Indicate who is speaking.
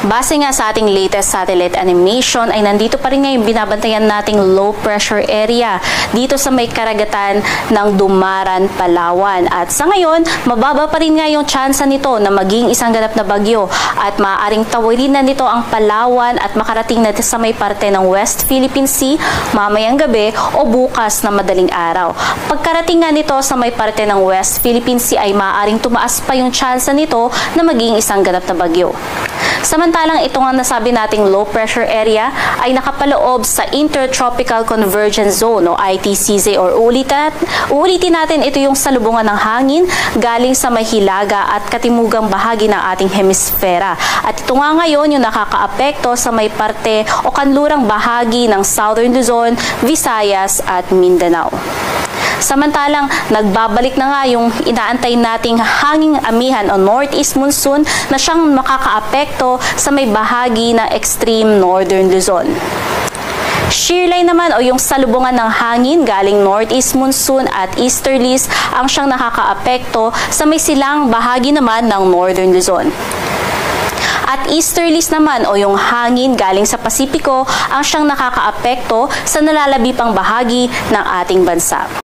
Speaker 1: Base nga sa ating latest satellite animation ay nandito pa rin ngayon binabantayan nating low pressure area dito sa may karagatan ng Dumaran, Palawan. At sa ngayon, mababa pa rin nga yung tsansa nito na maging isang ganap na bagyo at maaaring tawirin na nito ang Palawan at makarating na sa may parte ng West Philippine Sea mamayang gabi o bukas na madaling araw. Pagkarating nga nito sa may parte ng West Philippine Sea ay maaaring tumaas pa yung tsansa nito na maging isang ganap na bagyo. Samantalang ito nga nasabi nating low pressure area ay nakapaloob sa Intertropical Convergence Zone o ITCZ or uulitin natin ito yung salubungan ng hangin galing sa may hilaga at katimugang bahagi ng ating hemisfera. At ito nga ngayon yung nakakaapekto sa may parte o kanlurang bahagi ng Southern Luzon, Visayas at Mindanao. Samantalang nagbabalik na nga yung inaantay nating hanging amihan o northeast monsoon na siyang makakaapekto sa may bahagi ng extreme northern Luzon. Shear line naman o yung salubungan ng hangin galing northeast monsoon at easterlies ang siyang nakakaapekto sa may silang bahagi naman ng northern Luzon. At easterlies naman o yung hangin galing sa Pasipiko ang siyang nakakaapekto sa nalalabi pang bahagi ng ating bansa.